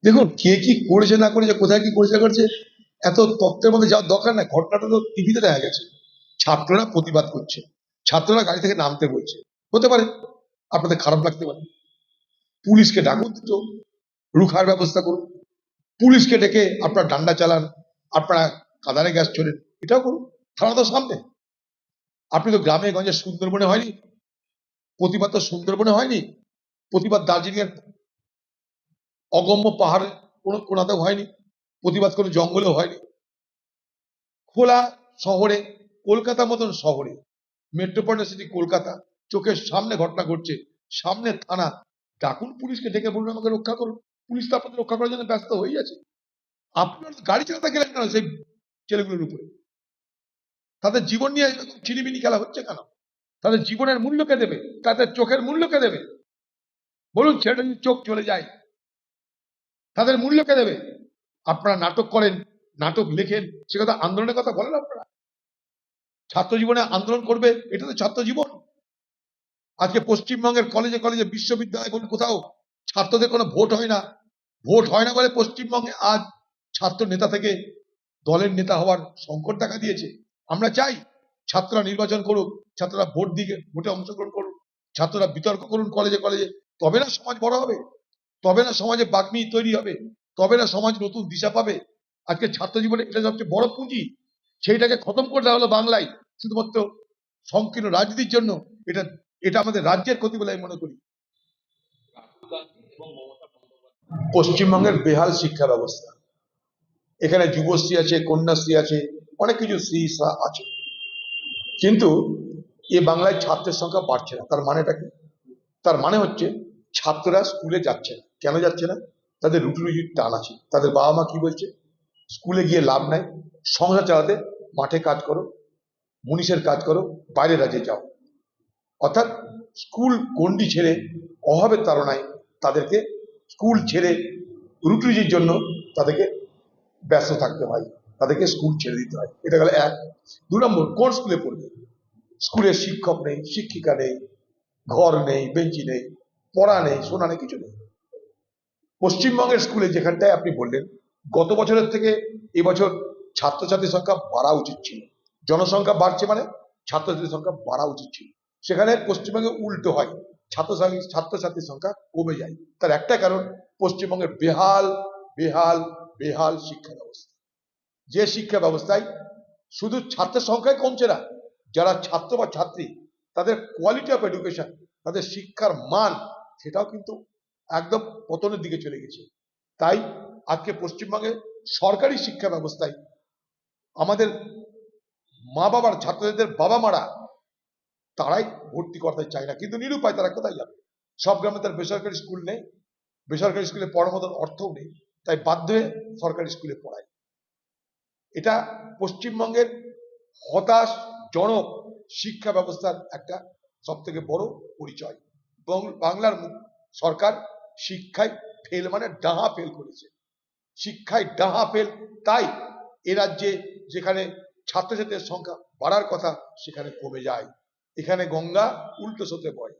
দেখুন কে কি করেছে না করেছে, কোথায় কি করেছে না করেছে, এত তথ্যের মধ্যে যাওয়ার দরকার নাই। ঘটনাটা তো টিভিতে দেখা গেছে, ছাত্ররা প্রতিবাদ করছে, ছাত্ররা গাড়ি থেকে নামতে বলছে। হতে পারে আপনাদের খারাপ লাগতে পারে, পুলিশকে ডাকুন, দুটো রুখার ব্যবস্থা করুন, পুলিশকে ডেকে আপনারা ডান্ডা চালান, আপনারা কাদানে গ্যাস ছোড়েন, এটাও করুন, থানা তো সামনে। আপনি তো গ্রামে গঞ্জে, সুন্দরবনে হয়নি প্রতিবাদ, তো সুন্দরবনে হয়নি প্রতিবাদ, দার্জিলিং এর অগম্য পাহাড়ে কোনো কোনাতেও হয়নি প্রতিবাদ, কোনো জঙ্গলেও হয়নি। খোলা শহরে, কলকাতা মতন শহরে, মেট্রোপলিটন সিটি কলকাতা, চোখের সামনে ঘটনা ঘটছে, সামনে থানা, ডাকুন পুলিশকে, ডেকে বলুন আমাকে রক্ষা করুন। পুলিশ তো আপনাদের রক্ষা করার জন্য ব্যস্ত হয়ে আছে। আপনার গাড়ি চালাতে গেলেন কেন সেই ছেলেগুলোর উপরে? তাদের জীবন নিয়ে এরকম ছিনিমিনি খেলা হচ্ছে কেন? তাদের জীবনের মূল্য কে দেবে? তাদের চোখের মূল্য কে দেবে? বলুন, ছেলেটা যদি চোখ চলে যায়, তাদের মূল্য কে দেবে? আপনারা নাটক করেন, নাটক লেখেন, সে কথা আন্দোলনের কথা বলেন আপনারা। ছাত্র জীবনে আন্দোলন করবে, এটা তো ছাত্র জীবন। আজকে পশ্চিমবঙ্গের কলেজে কলেজে, বিশ্ববিদ্যালয় বলুন, কোথাও ছাত্রদের কোনো ভোট হয় না। ভোট হয় না বলে পশ্চিমবঙ্গে আজ ছাত্র নেতা থেকে দলের নেতা হওয়ার সংকট দেখা দিয়েছে। আমরা চাই ছাত্ররা নির্বাচন করুক, ছাত্ররা ভোট দিয়ে ভোটে অংশগ্রহণ করুক, ছাত্ররা বিতর্ক করুন কলেজে কলেজে, তবে না সমাজ বড় হবে, তবে না সমাজে বাগ্মী তৈরি হবে, তবে না সমাজ নতুন দিশা পাবে। আজকে ছাত্র জীবনে এটা সবচেয়ে বড় পুঁজি, সেইটাকে খতম করে দেওয়া হলো বাংলায় শুধুমাত্র সংকীর্ণ রাজনীতির জন্য। এটা এটা আমাদের রাজ্যের ক্ষতি বলে আমি মনে করি। পশ্চিমবঙ্গের বেহাল শিক্ষা ব্যবস্থা, এখানে যুবশ্রী আছে, কন্যাশ্রী আছে, অনেক কিছু শ্রী আছে, কিন্তু এ বাংলায় ছাত্রের সংখ্যা বাড়ছে না। তার মানেটা কি? তার মানে হচ্ছে ছাত্ররা স্কুলে যাচ্ছে না। কেন যাচ্ছে না? তাদের রুটি রুজির টান আছে। তাদের বাবা মা কি বলছে? স্কুলে গিয়ে লাভ নাই, সংসার চালাতে মাঠে কাজ করো, মুনিশের কাজ করো, বাইরে রাজ্যে যাও। অর্থাৎ স্কুল গন্ডি ছেড়ে, অভাবের তাড়নায় তাদেরকে স্কুল ছেড়ে রুটি রুজির জন্য তাদেরকে ব্যস্ত থাকতে হয়, তাদেরকে স্কুল ছেড়ে দিতে হয়। এটা গেল এক। 2 নম্বর, কোন স্কুলে পড়বে? স্কুলে শিক্ষক নেই, শিক্ষিকা নেই, ঘর নেই, বেঞ্চি নেই, পড়া নেই, শোনা নেই, কিছু নেই। পশ্চিমবঙ্গের স্কুলে যেখানটায় আপনি বললেন, গত বছরের থেকে এবছর ছাত্রছাত্রীর সংখ্যা বাড়া উচিত ছিল। জনসংখ্যা বাড়ছে মানে ছাত্রছাত্রীর সংখ্যা বাড়া উচিত ছিল। সেখানে পশ্চিমবঙ্গে উল্টো হয়, ছাত্রছাত্রীর সংখ্যা কমে যায়। তার একটা কারণ পশ্চিমবঙ্গের বেহাল বেহাল বেহাল শিক্ষা ব্যবস্থা। যে শিক্ষা ব্যবস্থায় শুধু ছাত্রের সংখ্যাই কমছে না, যারা ছাত্র বা ছাত্রী, তাদের কোয়ালিটি অফ এডুকেশন, তাদের শিক্ষার মান, সেটাও কিন্তু একদম পতনের দিকে চলে গেছে। তাই আজকে পশ্চিমবঙ্গে সরকারি শিক্ষা ব্যবস্থায় আমাদের মা বাবার, ছাত্রদের বাবা মারা, তারাই ভর্তি করতে চায় না, কিন্তু নিরুপায়, তারা কোথায় যাবে? সব গ্রামে তার বেসরকারি স্কুল নেই, বেসরকারি স্কুলে পড়ার মতন অর্থও নেই, তাই বাধ্য হয়ে সরকারি স্কুলে পড়ায়। এটা পশ্চিমবঙ্গের হতাশজনক শিক্ষা ব্যবস্থার একটা সব থেকে বড় পরিচয়। বাংলার সরকার শিক্ষায় ফেল, মানে ডাহা ফেল করেছে, শিক্ষায় ডাহা ফেল। তাই এ রাজ্যে যেখানে ছাত্রছাত্রীর সংখ্যা বাড়ার কথা, সেখানে কমে যায়। এখানে গঙ্গা উল্টো স্রোতে বয়।